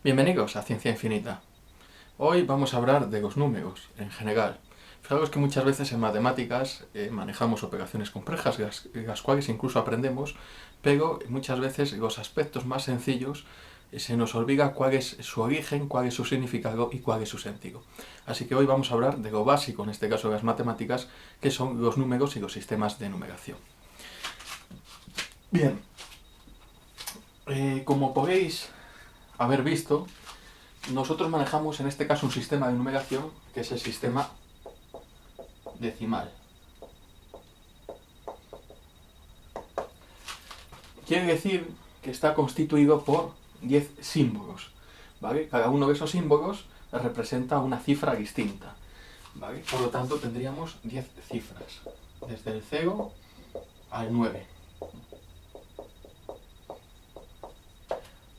Bienvenidos a Ciencia Infinita. Hoy vamos a hablar de los números en general. Fijaros que muchas veces en matemáticas manejamos operaciones complejas, las cuales incluso aprendemos, pero muchas veces los aspectos más sencillos se nos olvida cuál es su origen, cuál es su significado y cuál es su sentido. Así que hoy vamos a hablar de lo básico, en este caso de las matemáticas, que son los números y los sistemas de numeración. Bien, como podéis haber visto, nosotros manejamos en este caso un sistema de numeración que es el sistema decimal. Quiere decir que está constituido por 10 símbolos, ¿vale? Cada uno de esos símbolos representa una cifra distinta, ¿vale? Por lo tanto tendríamos 10 cifras, desde el 0 al 9.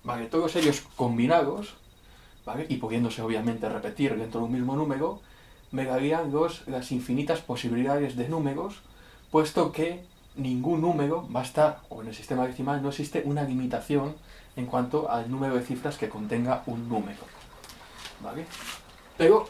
¿Vale? Todos ellos combinados, ¿vale? Y pudiéndose obviamente repetir dentro de un mismo número, me darían las infinitas posibilidades de números, puesto que ningún número va a estar, o en el sistema decimal no existe una limitación en cuanto al número de cifras que contenga un número, ¿vale? Pero,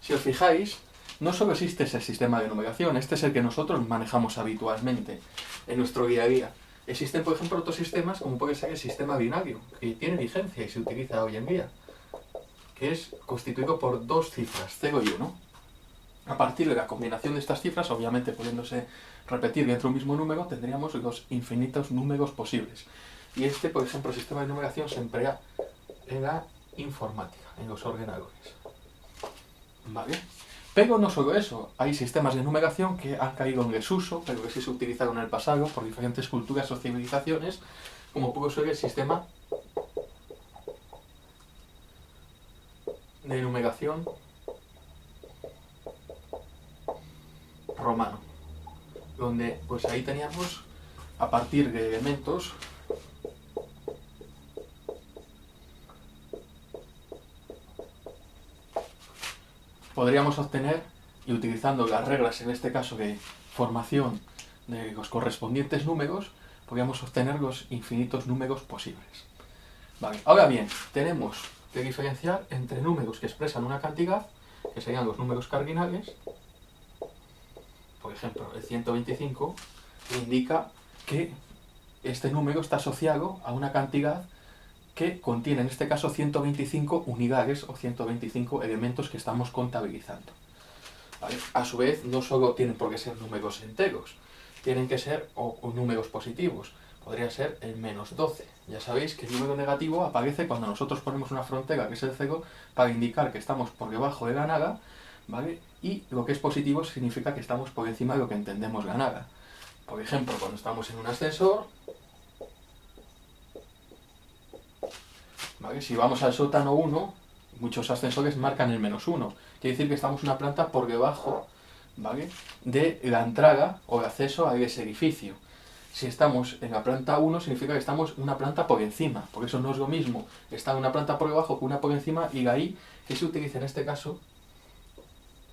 si os fijáis, no solo existe ese sistema de numeración, este es el que nosotros manejamos habitualmente en nuestro día a día. Existen, por ejemplo, otros sistemas, como puede ser el sistema binario, que tiene vigencia y se utiliza hoy en día, que es constituido por dos cifras, 0 y 1. A partir de la combinación de estas cifras, obviamente pudiéndose repetir dentro de un mismo número, tendríamos los infinitos números posibles. Y este, por ejemplo, el sistema de numeración se emplea en la informática, en los ordenadores. ¿Vale? Pero no solo eso, hay sistemas de numeración que han caído en desuso, pero que sí se utilizaron en el pasado por diferentes culturas o civilizaciones, como puede ser el sistema de numeración romano, donde pues ahí teníamos, a partir de elementos, podríamos obtener, y utilizando las reglas en este caso de formación de los correspondientes números, podríamos obtener los infinitos números posibles. Vale. Ahora bien, tenemos que diferenciar entre números que expresan una cantidad, que serían los números cardinales. Por ejemplo, el 125 indica que este número está asociado a una cantidad que contiene, en este caso, 125 unidades o 125 elementos que estamos contabilizando. ¿Vale? A su vez, no solo tienen por qué ser números enteros, tienen que ser o números positivos. Podría ser el menos 12. Ya sabéis que el número negativo aparece cuando nosotros ponemos una frontera, que es el 0, para indicar que estamos por debajo de la nada, ¿vale? Y lo que es positivo significa que estamos por encima de lo que entendemos la nada. Por ejemplo, cuando estamos en un ascensor, ¿vale? Si vamos al sótano 1, muchos ascensores marcan el menos 1. Quiere decir que estamos una planta por debajo, ¿vale?, de la entrada o de acceso a ese edificio. Si estamos en la planta 1, significa que estamos una planta por encima. Por eso no es lo mismo estar una planta por debajo que una por encima, y de ahí que se utiliza en este caso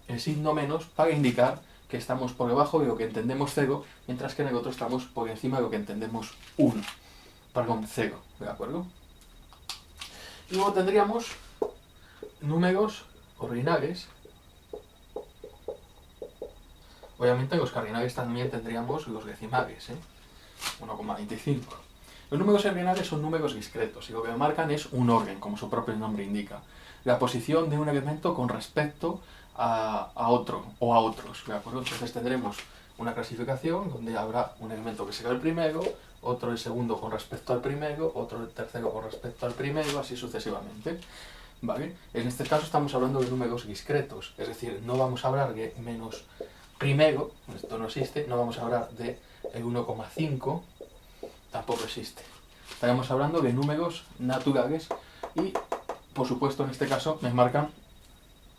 el signo menos para indicar que estamos por debajo de lo que entendemos 0, mientras que en el otro estamos por encima de lo que entendemos 1. Perdón, 0, ¿de acuerdo? Y luego tendríamos números ordinales. Obviamente los cardinales también tendríamos los decimales, 1,25. Los números ordinales son números discretos y lo que marcan es un orden, como su propio nombre indica. La posición de un elemento con respecto a otro o a otros, ¿de acuerdo? Entonces tendremos una clasificación donde habrá un elemento que será el primero, otro el segundo con respecto al primero, otro el tercero con respecto al primero, así sucesivamente. ¿Vale? En este caso estamos hablando de números discretos, es decir, no vamos a hablar de menos primero, esto no existe, no vamos a hablar de el 1,5, tampoco existe. Estaremos hablando de números naturales y, por supuesto, en este caso me marcan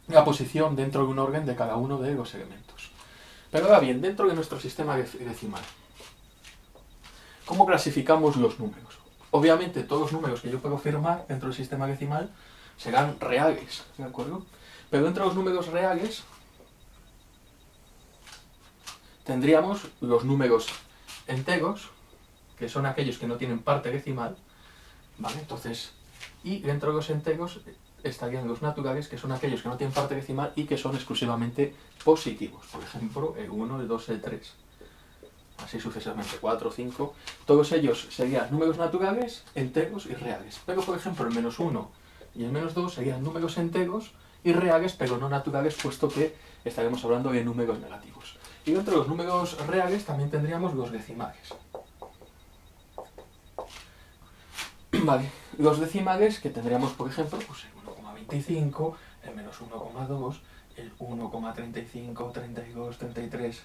la posición dentro de un orden de cada uno de los elementos. Pero ahora bien, dentro de nuestro sistema decimal, ¿cómo clasificamos los números? Obviamente todos los números que yo puedo firmar dentro del sistema decimal serán reales, ¿de acuerdo? Pero dentro de los números reales tendríamos los números enteros, que son aquellos que no tienen parte decimal, ¿vale? Entonces Y dentro de los enteros estarían los naturales, que son aquellos que no tienen parte decimal y que son exclusivamente positivos. Por ejemplo, el 1, el 2, el 3. Así sucesivamente, 4, 5. Todos ellos serían números naturales, enteros y reales. Pero, por ejemplo, el -1 y el -2 serían números enteros y reales, pero no naturales, puesto que estaremos hablando de números negativos. Y dentro de los números reales también tendríamos los decimales. Vale, los decimales que tendríamos, por ejemplo, pues el 1,25, el -1,2, el 1,35, 32, 33,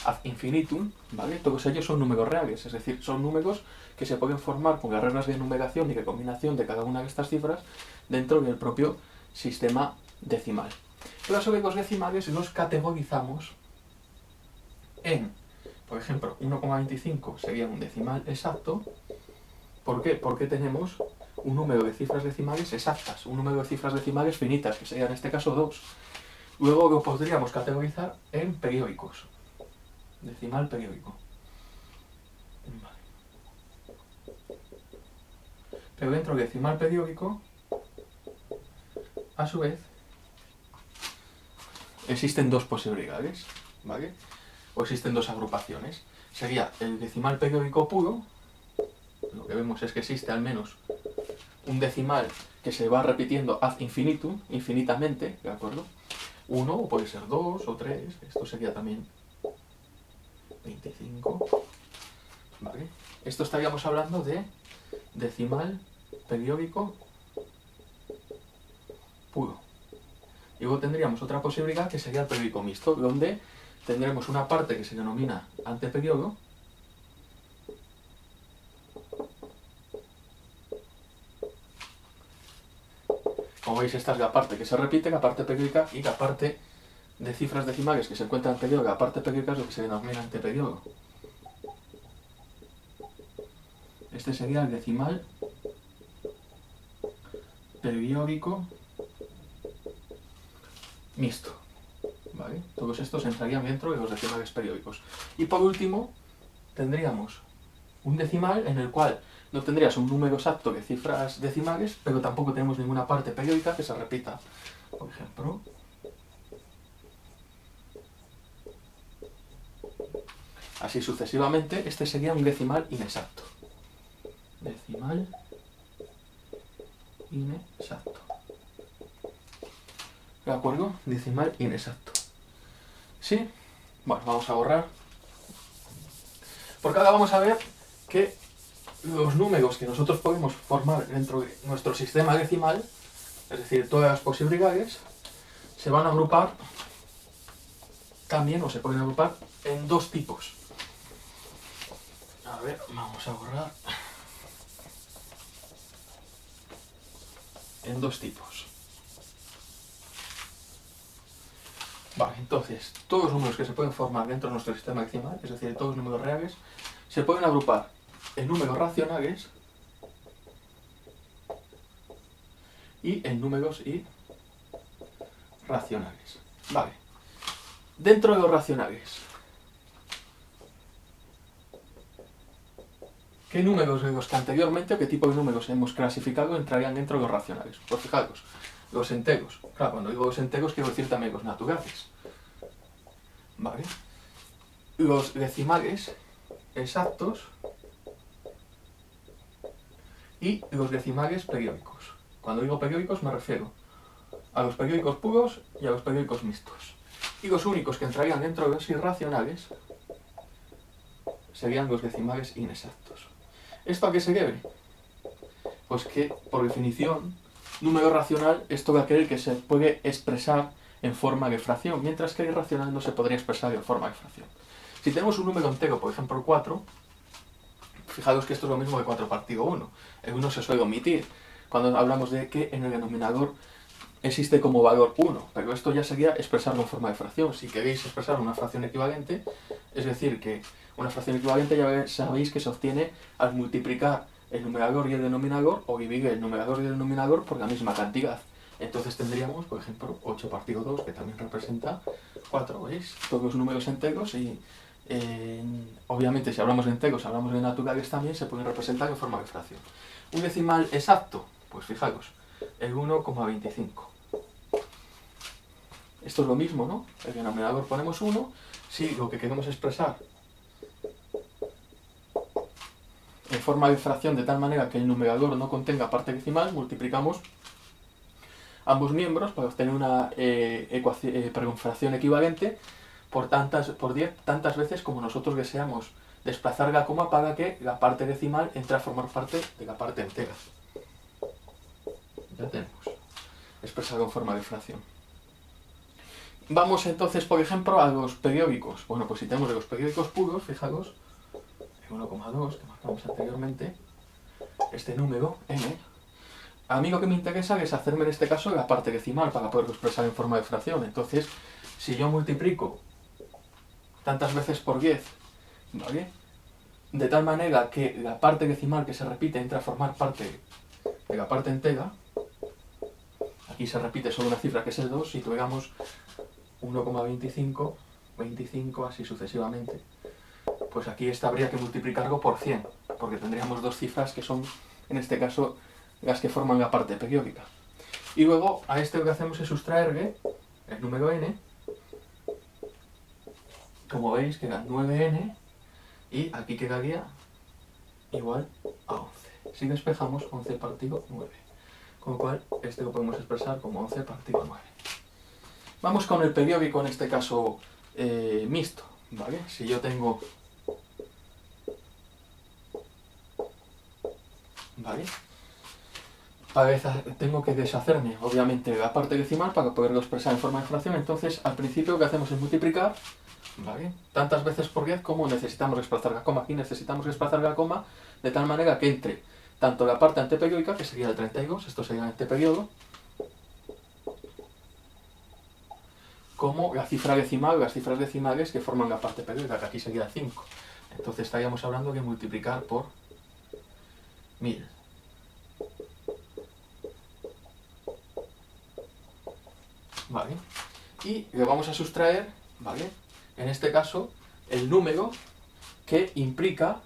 ad infinitum, ¿vale? Todos ellos son números reales, es decir, son números que se pueden formar con las reglas de numeración y de combinación de cada una de estas cifras dentro del propio sistema decimal. Pero sobre los decimales los categorizamos en, por ejemplo, 1,25 sería un decimal exacto. ¿Por qué? Porque tenemos un número de cifras decimales exactas, un número de cifras decimales finitas, que sería en este caso 2. Luego lo podríamos categorizar en periódicos. Decimal periódico. Vale. Pero dentro del decimal periódico, a su vez, existen dos posibilidades, ¿vale? O existen dos agrupaciones. Sería el decimal periódico puro. Lo que vemos es que existe al menos un decimal que se va repitiendo ad infinitum, infinitamente, ¿de acuerdo? 1, o puede ser 2 o 3, esto sería también 25, ¿vale? Esto estaríamos hablando de decimal periódico puro. Y luego tendríamos otra posibilidad que sería el periódico mixto, donde tendremos una parte que se denomina anteperiodo, como veis, esta es la parte que se repite, la parte periódica, y la parte de cifras decimales que se encuentra en periodo, la parte periódica es lo que se denomina anteperiodo. Este sería el decimal periódico mixto, ¿vale? Todos estos entrarían dentro de los decimales periódicos. Y por último, tendríamos un decimal en el cual no tendrías un número exacto de cifras decimales, pero tampoco tenemos ninguna parte periódica que se repita. Por ejemplo, así sucesivamente, este sería un decimal inexacto. Decimal inexacto. ¿De acuerdo? Decimal inexacto. ¿Sí? Bueno, vamos a borrar. Porque ahora vamos a ver que los números que nosotros podemos formar dentro de nuestro sistema decimal, es decir, todas las posibilidades, se van a agrupar también, o se pueden agrupar en dos tipos. A ver, vamos a borrar. En dos tipos. Vale, entonces, todos los números que se pueden formar dentro de nuestro sistema decimal, es decir, todos los números reales, se pueden agrupar en números racionales y en números irracionales. Vale. Dentro de los racionales, ¿qué números de los que anteriormente o qué tipo de números hemos clasificado entrarían dentro de los racionales? Pues fijaros, los enteros. Claro, cuando digo los enteros quiero decir también los naturales. ¿Vale? Los decimales exactos y los decimales periódicos. Cuando digo periódicos me refiero a los periódicos puros y a los periódicos mixtos. Y los únicos que entrarían dentro de los irracionales serían los decimales inexactos. ¿Esto a qué se debe? Pues que, por definición, número racional es todo aquel que se puede expresar en forma de fracción, mientras que el irracional no se podría expresar en forma de fracción. Si tenemos un número entero, por ejemplo 4, fijaros que esto es lo mismo que 4 partido 1. El 1 se suele omitir cuando hablamos de que en el denominador existe como valor 1, pero esto ya sería expresarlo en forma de fracción. Si queréis expresar una fracción equivalente, es decir, que una fracción equivalente ya sabéis que se obtiene al multiplicar el numerador y el denominador o dividir el numerador y el denominador por la misma cantidad. Entonces tendríamos, por ejemplo, 8 partido 2, que también representa 4, ¿veis? Todos los números enteros y obviamente si hablamos de enteros, si hablamos de naturales también, se pueden representar en forma de fracción. Un decimal exacto, pues fijaos, el 1,25. Esto es lo mismo, ¿no? El denominador ponemos 1, si lo que queremos expresar en forma de fracción de tal manera que el numerador no contenga parte decimal, multiplicamos ambos miembros para obtener una fracción equivalente por 10 tantas veces como nosotros deseamos desplazar la coma para que la parte decimal entre a formar parte de la parte entera. Ya tenemos expresado en forma de fracción. Vamos entonces, por ejemplo, a los periódicos. Bueno, pues si tenemos de los periódicos puros, fijaros, el 1,2 que marcamos anteriormente, este número, n, a mí lo que me interesa es hacerme en este caso la parte decimal para poderlo expresar en forma de fracción. Entonces, si yo multiplico tantas veces por 10, ¿vale? De tal manera que la parte decimal que se repite entra a formar parte de la parte entera, aquí se repite solo una cifra que es el 2, si tuviéramos 1,25, 25, así sucesivamente, pues aquí esta habría que multiplicarlo por 100, porque tendríamos dos cifras que son, en este caso, las que forman la parte periódica. Y luego a este lo que hacemos es sustraerle el número n, como veis queda 9n, y aquí quedaría igual a 11. Si despejamos, 11 partido 9. Con lo cual, este lo podemos expresar como 11 partido 9. Vamos con el periódico, en este caso, mixto, ¿vale? Si yo tengo... ¿Vale? Tengo que deshacerme, obviamente, de la parte decimal para poderlo expresar en forma de fracción. Entonces, al principio lo que hacemos es multiplicar, ¿vale? Tantas veces por 10 como necesitamos desplazar la coma. Aquí necesitamos desplazar la coma de tal manera que entre tanto la parte anteperiódica, que sería el 32, esto sería el anteperiodo, como la cifra decimal, las cifras decimales que forman la parte periódica, que aquí sería 5. Entonces estaríamos hablando de multiplicar por 1000. ¿Vale? Y le vamos a sustraer, ¿vale? En este caso, el número que implica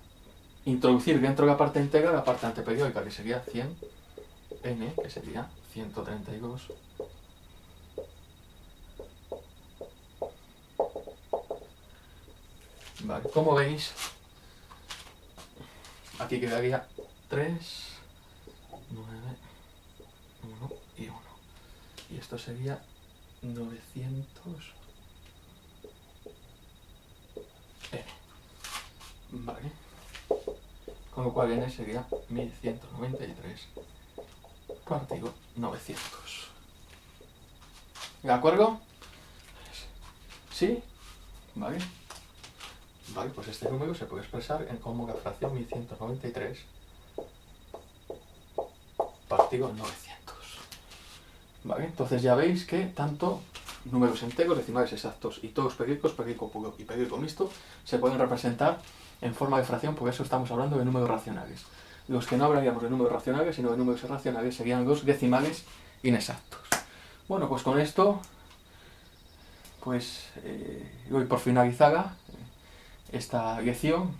introducir dentro de la parte entera la parte anteperiódica, que sería 100n, que sería 132. Vale, como veis, aquí quedaría 3, 9, 1 y 1. Y esto sería 900 n. Vale. Con lo cual n sería 1193 partido 900. ¿De acuerdo? ¿Sí? ¿Vale? Vale, pues este número se puede expresar como la fracción 1193 partido 900. ¿Vale? Entonces ya veis que tanto números enteros, decimales exactos y todos periódicos, periódico puro y periódico mixto, se pueden representar en forma de fracción, por eso estamos hablando de números racionales. Los que no hablaríamos de números racionales, sino de números irracionales, serían los decimales inexactos. Bueno, pues con esto, pues doy por finalizada esta lección,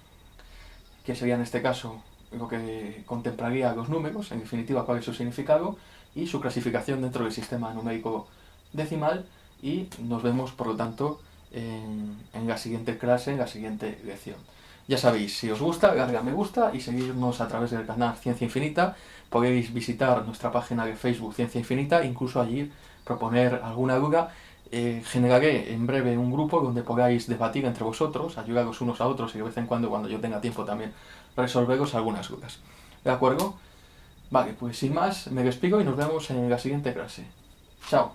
que sería en este caso lo que contemplaría los números, en definitiva cuál es su significado y su clasificación dentro del sistema numérico decimal, y nos vemos por lo tanto en la siguiente clase, en la siguiente lección. Ya sabéis, si os gusta, darle a me gusta y seguirnos a través del canal Ciencia Infinita. Podéis visitar nuestra página de Facebook Ciencia Infinita, incluso allí proponer alguna duda. Generaré en breve un grupo donde podáis debatir entre vosotros, ayudaros unos a otros y de vez en cuando yo tenga tiempo también, resolveros algunas dudas. ¿De acuerdo? Vale, pues sin más, me despido y nos vemos en la siguiente clase. Chao.